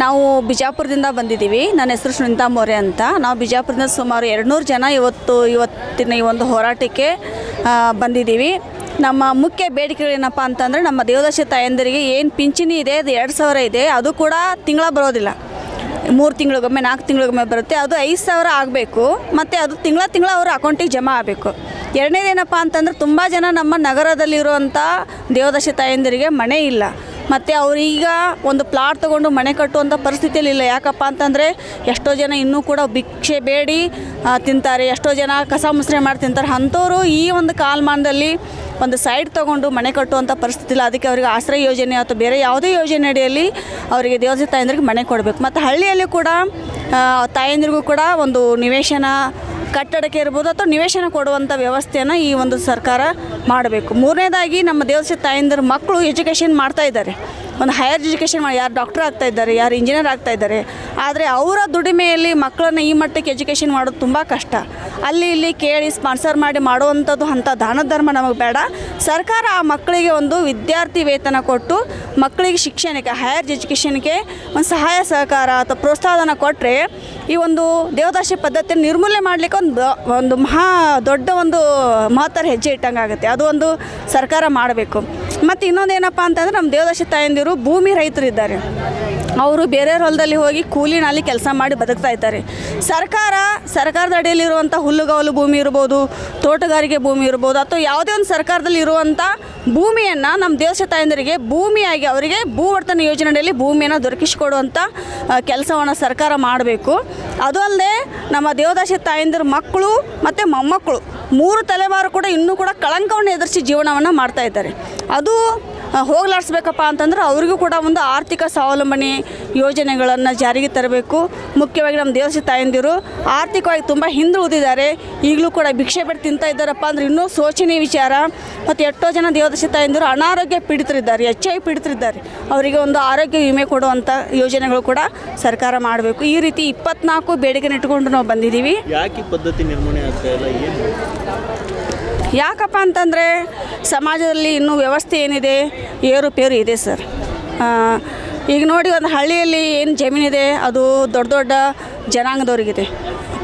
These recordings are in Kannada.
ನಾವು ಬಿಜಾಪುರದಿಂದ ಬಂದಿದ್ದೀವಿ. ನನ್ನ ಹೆಸರು ಸುನಿತಾ ಮೋರೆ ಅಂತ. ನಾವು ಬಿಜಾಪುರದಿಂದ ಸುಮಾರು 200 ಜನ ಇವತ್ತಿನ ಈ ಒಂದು ಹೋರಾಟಕ್ಕೆ ಬಂದಿದ್ದೀವಿ. ನಮ್ಮ ಮುಖ್ಯ ಬೇಡಿಕೆಗಳೇನಪ್ಪ ಅಂತಂದರೆ, ನಮ್ಮ ದೇವದಾಸಿ ತಾಯಂದಿರಿಗೆ ಏನು ಪಿಂಚಣಿ ಇದೆ ಅದು 2000 ಇದೆ, ಅದು ಕೂಡ ತಿಂಗಳ ಬರೋದಿಲ್ಲ. 3 ತಿಂಗಳಿಗೊಮ್ಮೆ 4 ತಿಂಗಳಿಗೊಮ್ಮೆ ಬರುತ್ತೆ. ಅದು 5000 ಆಗಬೇಕು. ಮತ್ತು ಅದು ತಿಂಗಳ ಅವ್ರ ಅಕೌಂಟಿಗೆ ಜಮಾ ಆಗಬೇಕು. ಎರಡನೇದೇನಪ್ಪ ಅಂತಂದ್ರೆ, ತುಂಬ ಜನ ನಮ್ಮ ನಗರದಲ್ಲಿರುವಂಥ ದೇವದಾಸಿ ತಾಯಂದಿರಿಗೆ ಮನೆ ಇಲ್ಲ. ಮತ್ತು ಅವರೀಗ ಒಂದು ಪ್ಲಾಟ್ ತೊಗೊಂಡು ಮನೆ ಕಟ್ಟುವಂಥ ಪರಿಸ್ಥಿತಿಯಲ್ಲಿ ಇಲ್ಲ. ಯಾಕಪ್ಪ ಅಂತಂದರೆ, ಎಷ್ಟೋ ಜನ ಇನ್ನೂ ಕೂಡ ಭಿಕ್ಷೆ ಬೇಡಿ ತಿಂತಾರೆ, ಎಷ್ಟೋ ಜನ ಕಸ ಮುಸ್ರೆ ಮಾಡಿ ತಿಂತಾರೆ. ಅಂಥವರು ಈ ಒಂದು ಕಾಲಮಾನದಲ್ಲಿ ಒಂದು ಸೈಡ್ ತೊಗೊಂಡು ಮನೆ ಕಟ್ಟುವಂಥ ಪರಿಸ್ಥಿತಿ ಇಲ್ಲ. ಅದಕ್ಕೆ ಅವರಿಗೆ ಆಶ್ರಯ ಯೋಜನೆ ಅಥವಾ ಬೇರೆ ಯಾವುದೇ ಯೋಜನೆ ಅಡಿಯಲ್ಲಿ ಅವರಿಗೆ ದೇವದಾಸಿ ತಾಯಂದಿರಿಗೆ ಮನೆ ಕೊಡಬೇಕು. ಮತ್ತು ಹಳ್ಳಿಯಲ್ಲಿ ಕೂಡ ತಾಯಂದಿರಿಗೂ ಕೂಡ ಒಂದು ನಿವೇಶನ, ಕಟ್ಟಡಕ್ಕೆ ಇರ್ಬೋದು ಅಥವಾ ನಿವೇಶನ ಕೊಡುವಂಥ ವ್ಯವಸ್ಥೆಯನ್ನು ಈ ಒಂದು ಸರ್ಕಾರ ಮಾಡಬೇಕು. ಮೂರನೇದಾಗಿ, ನಮ್ಮ ದೇವದಾಸಿ ತಾಯಂದಿರ ಮಕ್ಕಳು ಎಜುಕೇಷನ್ ಮಾಡ್ತಾಯಿದ್ದಾರೆ. ಒಂದು ಹೈಯರ್ ಎಜುಕೇಷನ್ ಮಾಡಿ, ಯಾರು ಡಾಕ್ಟರ್ ಆಗ್ತಾಯಿದ್ದಾರೆ, ಯಾರು ಇಂಜಿನಿಯರ್ ಆಗ್ತಾಯಿದ್ದಾರೆ. ಆದರೆ ಅವರ ದುಡಿಮೆಯಲ್ಲಿ ಮಕ್ಕಳನ್ನು ಈ ಮಟ್ಟಕ್ಕೆ ಎಜುಕೇಷನ್ ಮಾಡೋದು ತುಂಬ ಕಷ್ಟ. ಅಲ್ಲಿ ಇಲ್ಲಿ ಕೇಳಿ ಸ್ಪಾನ್ಸರ್ ಮಾಡಿ ಮಾಡುವಂಥದ್ದು ಅಂಥ ದಾನ ಧರ್ಮ ನಮಗೆ ಬೇಡ. ಸರ್ಕಾರ ಆ ಮಕ್ಕಳಿಗೆ ಒಂದು ವಿದ್ಯಾರ್ಥಿ ವೇತನ ಕೊಟ್ಟು ಮಕ್ಕಳಿಗೆ ಶಿಕ್ಷಣಕ್ಕೆ, ಹೈಯರ್ ಎಜುಕೇಷನ್ಗೆ ಒಂದು ಸಹಾಯ ಸಹಕಾರ ಅಥವಾ ಪ್ರೋತ್ಸಾಹನ ಕೊಟ್ಟರೆ ಈ ಒಂದು ದೇವದಾಸಿ ಪದ್ಧತಿಯನ್ನು ನಿರ್ಮೂಲನೆ ಮಾಡಲಿಕ್ಕೆ ಒಂದು ದೊಡ್ಡ ಒಂದು ಮಹತ್ತರ ಹೆಜ್ಜೆ ಇಟ್ಟಂಗೆ ಆಗುತ್ತೆ. ಅದು ಒಂದು ಸರ್ಕಾರ ಮಾಡಬೇಕು. ಮತ್ತು ಇನ್ನೊಂದೇನಪ್ಪ ಅಂತಂದರೆ, ನಮ್ಮ ದೇವದಾಸಿ ತಾಯಂದಿರು ಭೂಮಿ ರೈತರಿದ್ದಾರೆ. ಅವರು ಬೇರೆಯವ್ರ ಹೊಲದಲ್ಲಿ ಹೋಗಿ ಕೂಲಿನಲ್ಲಿ ಕೆಲಸ ಮಾಡಿ ಬದುಕ್ತಾ ಇದ್ದಾರೆ. ಸರ್ಕಾರದ ಅಡಿಯಲ್ಲಿರುವಂಥ ಹುಲ್ಲುಗಾವಲು ಭೂಮಿ ಇರ್ಬೋದು, ತೋಟಗಾರಿಕೆ ಭೂಮಿ ಇರ್ಬೋದು, ಅಥವಾ ಯಾವುದೇ ಒಂದು ಸರ್ಕಾರದಲ್ಲಿ ಇರುವಂಥ ಭೂಮಿಯನ್ನು ನಮ್ಮ ದೇವದಾಸಿ ತಾಯಂದಿರಿಗೆ ಭೂಮಿಯಾಗಿ ಅವರಿಗೆ ಭೂವರ್ತನೆ ಯೋಜನೆಯಲ್ಲಿ ಭೂಮಿಯನ್ನು ದೊರಕಿಸಿಕೊಡುವಂಥ ಕೆಲಸವನ್ನು ಸರ್ಕಾರ ಮಾಡಬೇಕು. ಅದು ಅಲ್ಲದೆ ನಮ್ಮ ದೇವದಾಸಿ ತಾಯಂದಿರ ಮಕ್ಕಳು ಮತ್ತು ಮೊಮ್ಮಕ್ಕಳು 3 ತಲೆಮಾರು ಕೂಡ ಇನ್ನೂ ಕೂಡ ಕಳಂಕವನ್ನು ಎದುರಿಸಿ ಜೀವನವನ್ನು ಮಾಡ್ತಾಯಿದ್ದಾರೆ. ಅದು ಹೋಗಲಾಡಿಸ್ಬೇಕಪ್ಪ ಅಂತಂದ್ರೆ ಅವ್ರಿಗೂ ಕೂಡ ಒಂದು ಆರ್ಥಿಕ ಸ್ವಾವಲಂಬನೆ ಯೋಜನೆಗಳನ್ನು ಜಾರಿಗೆ ತರಬೇಕು. ಮುಖ್ಯವಾಗಿ ನಮ್ಮ ದೇವದಾಸಿ ತಾಯಂದಿರು ಆರ್ಥಿಕವಾಗಿ ತುಂಬ ಹಿಂದುಳಿದಿದ್ದಾರೆ. ಈಗಲೂ ಕೂಡ ಭಿಕ್ಷೆ ಬೇಡ ತಿಂತಾ ಇದ್ದಾರಪ್ಪ ಅಂದರೆ ಇನ್ನೂ ಶೋಚನೀಯ ವಿಚಾರ. ಮತ್ತು ಎಷ್ಟೋ ಜನ ದೇವದಾಸಿ ತಾಯಂದಿರು ಅನಾರೋಗ್ಯ ಪೀಡಿತರಿದ್ದಾರೆ, HIV ಪೀಡಿತರಿದ್ದಾರೆ. ಅವರಿಗೆ ಒಂದು ಆರೋಗ್ಯ ವಿಮೆ ಕೊಡುವಂಥ ಯೋಜನೆಗಳು ಕೂಡ ಸರ್ಕಾರ ಮಾಡಬೇಕು. ಈ ರೀತಿ 24 ಬೇಡಿಕೆನ ಇಟ್ಕೊಂಡು ನಾವು ಬಂದಿದ್ದೀವಿ. ಯಾಕೆ ಪದ್ಧತಿ ನಿರ್ಮೂಲನೆ ಆಗ್ತಾ ಇಲ್ಲ? ಏನು ಯಾಕಪ್ಪ ಅಂತಂದರೆ, ಸಮಾಜದಲ್ಲಿ ಇನ್ನೂ ವ್ಯವಸ್ಥೆ ಏನಿದೆ ಏರುಪೇರು ಇದೆ ಸರ್. ಈಗ ನೋಡಿ, ಒಂದು ಹಳ್ಳಿಯಲ್ಲಿ ಏನು ಜಮೀನಿದೆ ಅದು ದೊಡ್ಡ ಜನಾಂಗದವ್ರಿಗಿದೆ,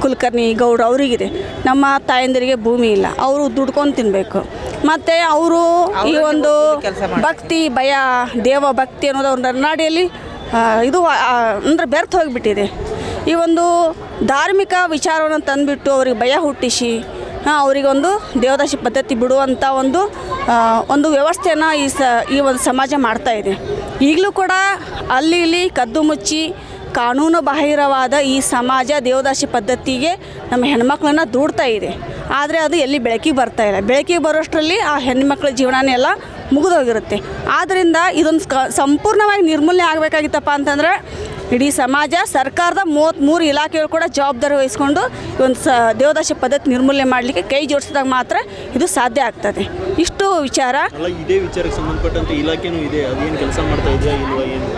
ಕುಲಕರ್ಣಿ ಗೌಡ್ರು ಅವರಿಗಿದೆ. ನಮ್ಮ ತಾಯಂದಿರಿಗೆ ಭೂಮಿ ಇಲ್ಲ, ಅವರು ದುಡ್ಕೊಂಡು ತಿನ್ನಬೇಕು. ಮತ್ತು ಅವರು ಈ ಒಂದು ಭಕ್ತಿ ಭಯ, ದೇವ ಭಕ್ತಿ ಅನ್ನೋದು ಅವ್ರ ನರನಾಡಿಯಲ್ಲಿ ಇದು ಅಂದರೆ ಬೆರ್ತು ಹೋಗಿಬಿಟ್ಟಿದೆ. ಈ ಒಂದು ಧಾರ್ಮಿಕ ವಿಚಾರವನ್ನು ತಂದುಬಿಟ್ಟು ಅವ್ರಿಗೆ ಭಯ ಹುಟ್ಟಿಸಿ ಅವರಿಗೊಂದು ದೇವದಾಸಿ ಪದ್ಧತಿ ಬಿಡುವಂಥ ಒಂದು ವ್ಯವಸ್ಥೆಯನ್ನು ಈ ಒಂದು ಸಮಾಜ ಮಾಡ್ತಾಯಿದೆ. ಈಗಲೂ ಕೂಡ ಅಲ್ಲಿ ಇಲ್ಲಿ ಕದ್ದು ಮುಚ್ಚಿ ಕಾನೂನು ಬಾಹಿರವಾದ ಈ ಸಮಾಜ ದೇವದಾಸಿ ಪದ್ಧತಿಗೆ ನಮ್ಮ ಹೆಣ್ಮಕ್ಳನ್ನು ದೂಡ್ತಾ ಇದೆ. ಆದರೆ ಅದು ಎಲ್ಲಿ ಬೆಳಕಿಗೆ ಬರ್ತಾಯಿಲ್ಲ. ಬೆಳಕಿಗೆ ಬರೋಷ್ಟರಲ್ಲಿ ಆ ಹೆಣ್ಮಕ್ಳ ಜೀವನನೆಲ್ಲ ಮುಗಿದೋಗಿರುತ್ತೆ. ಆದ್ದರಿಂದ ಇದೊಂದು ಸಂಪೂರ್ಣವಾಗಿ ನಿರ್ಮೂಲನೆ ಆಗಬೇಕಾಗಿತ್ತಪ್ಪ ಅಂತಂದರೆ, ಇಡೀ ಸಮಾಜ, ಸರ್ಕಾರದ 33 ಇಲಾಖೆಗಳು ಕೂಡ ಜವಾಬ್ದಾರಿ ವಹಿಸ್ಕೊಂಡು ಒಂದು ದೇವದಾಸಿ ಪದ್ಧತಿ ನಿರ್ಮೂಲನೆ ಮಾಡಲಿಕ್ಕೆ ಕೈ ಜೋಡಿಸಿದಾಗ ಮಾತ್ರ ಇದು ಸಾಧ್ಯ ಆಗ್ತದೆ. ಇಷ್ಟು ವಿಚಾರ. ಇದೇ ವಿಚಾರಕ್ಕೆ ಸಂಬಂಧಪಟ್ಟಂತೆ ಇಲಾಖೆನೂ ಇದೆ, ಅದೇನು ಕೆಲಸ ಮಾಡ್ತಾ ಇದೆಯಾ ಇಲ್ವಾ? ಏನು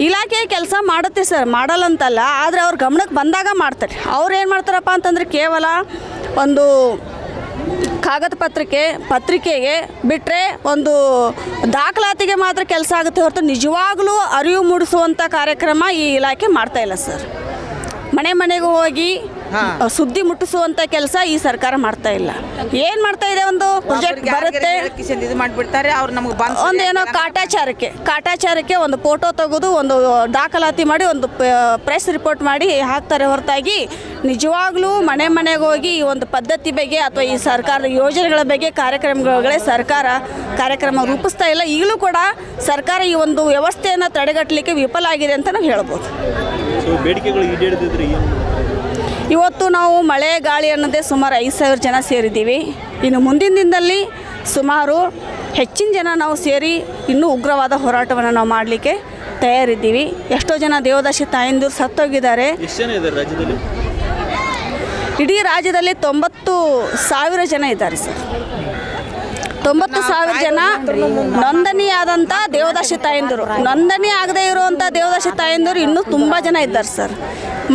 ಇಲಾಖೆ ಕೆಲಸ ಮಾಡುತ್ತೆ ಸರ್, ಮಾಡಲ್ಲ ಅಂತಲ್ಲ. ಆದರೆ ಅವ್ರ ಗಮನಕ್ಕೆ ಬಂದಾಗ ಮಾಡ್ತಾರೆ. ಅವ್ರು ಏನು ಮಾಡ್ತಾರಪ್ಪ ಅಂತಂದರೆ, ಕೇವಲ ಒಂದು ಕಾಗದ ಪತ್ರಿಕೆಗೆ ಬಿಟ್ಟರೆ ಒಂದು ದಾಖಲಾತಿಗೆ ಮಾತ್ರ ಕೆಲಸ ಆಗುತ್ತೆ ಹೊರತು ನಿಜವಾಗ್ಲೂ ಅರಿವು ಮೂಡಿಸುವಂಥ ಕಾರ್ಯಕ್ರಮ ಈ ಇಲಾಖೆ ಮಾಡ್ತಾಯಿಲ್ಲ ಸರ್. ಮನೆಗೂ ಹೋಗಿ ಸುದ್ದಿ ಮುಟ್ಟಿಸುವಂಥ ಕೆಲಸ ಈ ಸರ್ಕಾರ ಮಾಡ್ತಾ ಇಲ್ಲ. ಏನು ಮಾಡ್ತಾ ಇದೆ, ಒಂದು ಪ್ರಾಜೆಕ್ಟ್ ಬರುತ್ತೆ, ಇದು ಮಾಡಿಬಿಡ್ತಾರೆ. ಅವ್ರು ನಮಗೆ ಒಂದೇನೋ ಕಾಟಾಚಾರಕ್ಕೆ ಒಂದು ಫೋಟೋ ತೆಗೆದು ಒಂದು ದಾಖಲಾತಿ ಮಾಡಿ ಒಂದು ಪ್ರೆಸ್ ರಿಪೋರ್ಟ್ ಮಾಡಿ ಹಾಕ್ತಾರೆ ಹೊರತಾಗಿ ನಿಜವಾಗ್ಲೂ ಮನೆಗೆ ಹೋಗಿ ಈ ಒಂದು ಪದ್ಧತಿ ಬಗ್ಗೆ ಅಥವಾ ಈ ಸರ್ಕಾರದ ಯೋಜನೆಗಳ ಬಗ್ಗೆ ಸರ್ಕಾರ ಕಾರ್ಯಕ್ರಮ ರೂಪಿಸ್ತಾ ಇಲ್ಲ. ಈಗಲೂ ಕೂಡ ಸರ್ಕಾರ ಈ ಒಂದು ವ್ಯವಸ್ಥೆಯನ್ನು ತಡೆಗಟ್ಟಲಿಕ್ಕೆ ವಿಫಲ ಆಗಿದೆ ಅಂತ ನಾವು ಹೇಳ್ಬೋದು. ಬೇಡಿಕೆಗಳು ಈಡೇರಿದ್ರೆ ಇವತ್ತು ನಾವು ಮಳೆ ಗಾಳಿ ಅನ್ನೋದೇ ಸುಮಾರು 5000 ಜನ ಸೇರಿದ್ದೀವಿ. ಇನ್ನು ಮುಂದಿನ ದಿನದಲ್ಲಿ ಸುಮಾರು ಹೆಚ್ಚಿನ ಜನ ನಾವು ಸೇರಿ ಇನ್ನೂ ಉಗ್ರವಾದ ಹೋರಾಟವನ್ನು ನಾವು ಮಾಡಲಿಕ್ಕೆ ತಯಾರಿದ್ದೀವಿ. ಎಷ್ಟೋ ಜನ ದೇವದಾಸಿ ತಾಯಂದಿರು ಸತ್ತೋಗಿದ್ದಾರೆ. ರಾಜ್ಯದಲ್ಲಿ ಇಡೀ ರಾಜ್ಯದಲ್ಲಿ 90,000 ಜನ ಇದ್ದಾರೆ ಸರ್. 90,000 ಜನ ನೋಂದಣಿಯಾದಂಥ ದೇವದಾಸಿ ತಾಯಂದಿರು. ನೋಂದಣಿ ಆಗದೇ ಇರುವಂಥ ದೇವದಾಸಿ ತಾಯಂದಿರು ಇನ್ನೂ ತುಂಬ ಜನ ಇದ್ದಾರೆ ಸರ್.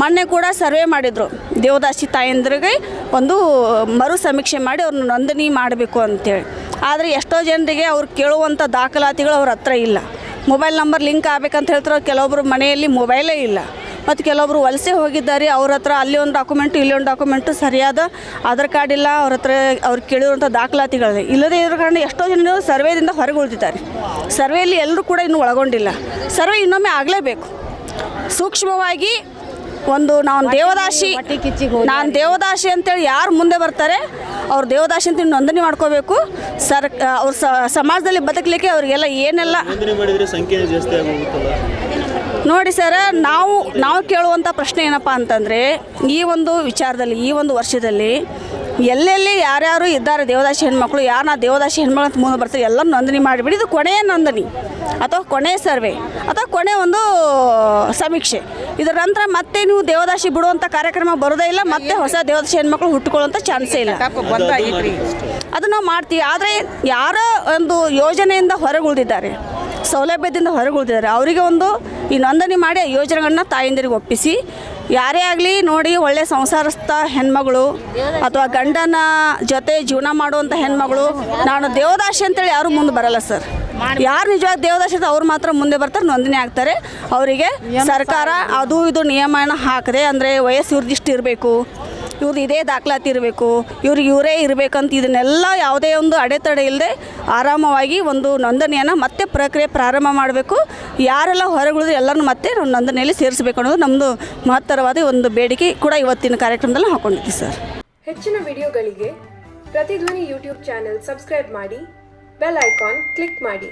ಮೊನ್ನೆ ಕೂಡ ಸರ್ವೆ ಮಾಡಿದರು, ದೇವದಾಸಿ ತಾಯಂದಿರಿಗೆ ಒಂದು ಮರು ಸಮೀಕ್ಷೆ ಮಾಡಿ ಅವ್ರನ್ನ ನೋಂದಣಿ ಮಾಡಬೇಕು ಅಂತೇಳಿ. ಆದರೆ ಎಷ್ಟೋ ಜನರಿಗೆ ಅವ್ರು ಕೇಳುವಂಥ ದಾಖಲಾತಿಗಳು ಅವ್ರ ಹತ್ರ ಇಲ್ಲ. ಮೊಬೈಲ್ ನಂಬರ್ ಲಿಂಕ್ ಆಗಬೇಕಂತ ಹೇಳ್ತಾರೆ. ಕೆಲವೊಬ್ಬರು ಮನೆಯಲ್ಲಿ ಮೊಬೈಲೇ ಇಲ್ಲ, ಮತ್ತು ಕೆಲವೊಬ್ಬರು ವಲಸೆ ಹೋಗಿದ್ದಾರೆ. ಅವ್ರ ಹತ್ರ ಅಲ್ಲಿ ಒಂದು ಡಾಕ್ಯುಮೆಂಟು ಇಲ್ಲಿ ಒಂದು ಡಾಕ್ಯುಮೆಂಟು ಸರಿಯಾದ ಆಧಾರ್ ಕಾರ್ಡ್ ಇಲ್ಲ, ಅವ್ರ ಹತ್ರ ಅವ್ರು ಕೇಳಿರುವಂಥ ದಾಖಲಾತಿಗಳಿದೆ. ಇಲ್ಲದೇ ಇರೋ ಕಾರಣ ಎಷ್ಟೋ ಜನ ಸರ್ವೇದಿಂದ ಹೊರಗೆ ಉಳಿದಿದ್ದಾರೆ. ಸರ್ವೆಯಲ್ಲಿ ಎಲ್ಲರೂ ಕೂಡ ಇನ್ನೂ ಒಳಗೊಂಡಿಲ್ಲ. ಸರ್ವೆ ಇನ್ನೊಮ್ಮೆ ಆಗಲೇಬೇಕು. ಸೂಕ್ಷ್ಮವಾಗಿ ಒಂದು ನಾನು ದೇವದಾಸಿ ಅಂತೇಳಿ ಯಾರು ಮುಂದೆ ಬರ್ತಾರೆ ಅವ್ರು ದೇವದಾಸಿ ಅಂತ ನೋಂದಣಿ ಮಾಡ್ಕೋಬೇಕು. ಅವ್ರ ಸಮಾಜದಲ್ಲಿ ಬದುಕಲಿಕ್ಕೆ ಅವ್ರಿಗೆಲ್ಲ ಏನೆಲ್ಲ ನೋಂದಣಿ ಮಾಡಿದರೆ ಸಂಖ್ಯೆ ಜಾಸ್ತಿ ಆಗೋಗುತ್ತಲ್ಲ. ನೋಡಿ ಸರ್, ನಾವು ಕೇಳುವಂಥ ಪ್ರಶ್ನೆ ಏನಪ್ಪ ಅಂತಂದರೆ, ಈ ಒಂದು ವಿಚಾರದಲ್ಲಿ ಈ ಒಂದು ವರ್ಷದಲ್ಲಿ ಎಲ್ಲೆಲ್ಲಿ ಯಾರ್ಯಾರು ಇದ್ದಾರೆ ದೇವದಾಸಿ ಹೆಣ್ಮಕ್ಳು, ಯಾರು ದೇವದಾಸಿ ಹೆಣ್ಮಕ್ಳು ಅಂತ ಮುಂದೆ ಬರ್ತಾರೆ ಎಲ್ಲ ನೋಂದಣಿ ಮಾಡಿಬಿಡಿ. ಇದು ಕೊನೆಯ ನೋಂದಣಿ ಅಥವಾ ಕೊನೆಯ ಸರ್ವೆ ಅಥವಾ ಕೊನೆ ಒಂದು ಸಮೀಕ್ಷೆ. ಇದರ ನಂತರ ಮತ್ತೆ ನೀವು ದೇವದಾಸಿ ಬಿಡುವಂಥ ಕಾರ್ಯಕ್ರಮ ಬರೋದೇ ಇಲ್ಲ, ಮತ್ತೆ ಹೊಸ ದೇವದಾಸಿ ಹೆಣ್ಮಕ್ಳು ಹುಟ್ಟುಕೊಳ್ಳುವಂಥ ಚಾನ್ಸೇ ಇಲ್ಲ. ಅದು ನಾವು ಮಾಡ್ತೀವಿ. ಆದರೆ ಯಾರೋ ಒಂದು ಯೋಜನೆಯಿಂದ ಹೊರಗೆ ಉಳಿದಿದ್ದಾರೆ, ಸೌಲಭ್ಯದಿಂದ ಹೊರಗೆ ಉಳಿದಿದ್ದಾರೆ, ಅವರಿಗೆ ಒಂದು ಈ ನೋಂದಣಿ ಮಾಡಿ ಆ ಯೋಜನೆಗಳನ್ನ ತಾಯಂದಿರಿಗೆ ಒಪ್ಪಿಸಿ, ಯಾರೇ ಆಗಲಿ ನೋಡಿ ಒಳ್ಳೆಯ ಸಂಸಾರಸ್ಥ ಹೆಣ್ಮಗಳು ಅಥವಾ ಗಂಡನ ಜೊತೆ ಜೀವನ ಮಾಡುವಂಥ ಹೆಣ್ಮಗಳು, ನಾನು ದೇವದಾಸಿ ಅಂತೇಳಿ ಯಾರೂ ಮುಂದೆ ಬರಲ್ಲ ಸರ್. ಯಾರು ನಿಜವಾಗಿ ದೇವದಾಸಿ ಅಂತ ಅವ್ರು ಮಾತ್ರ ಮುಂದೆ ಬರ್ತಾರೆ, ನೋಂದಣಿ ಆಗ್ತಾರೆ. ಅವರಿಗೆ ಸರ್ಕಾರ ಅದು ಇದು ನಿಯಮನ ಹಾಕದೆ, ಅಂದರೆ ವಯಸ್ಸು ಇವ್ರದಿಷ್ಟು ಇರಬೇಕು, ಇವ್ರದ್ದು ಇದೇ ದಾಖಲಾತಿ ಇರಬೇಕು, ಇವರೇ ಇರಬೇಕಂತ ಇದನ್ನೆಲ್ಲ ಯಾವುದೇ ಒಂದು ಅಡೆತಡೆ ಇಲ್ಲದೆ ಆರಾಮವಾಗಿ ಒಂದು ನೋಂದಣಿಯನ್ನು ಮತ್ತೆ ಪ್ರಕ್ರಿಯೆ ಪ್ರಾರಂಭ ಮಾಡಬೇಕು. ಯಾರೆಲ್ಲ ಹೊರಗುಳಿದ್ರೆ ಎಲ್ಲರನ್ನು ಮತ್ತೆ ನೋಂದಣಿಯಲ್ಲಿ ಸೇರಿಸಬೇಕು ಅನ್ನೋದು ನಮ್ಮದು ಮಹತ್ತರವಾದ ಒಂದು ಬೇಡಿಕೆ ಕೂಡ ಇವತ್ತಿನ ಕಾರ್ಯಕ್ರಮದಲ್ಲಿ ಹಾಕೊಂಡಿದ್ದೀವಿ ಸರ್. ಹೆಚ್ಚಿನ ವಿಡಿಯೋಗಳಿಗೆ ಪ್ರತಿಧ್ವನಿ ಯೂಟ್ಯೂಬ್ ಚಾನೆಲ್ ಸಬ್ಸ್ಕ್ರೈಬ್ ಮಾಡಿ, ಬೆಲ್ ಐಕಾನ್ ಕ್ಲಿಕ್ ಮಾಡಿ.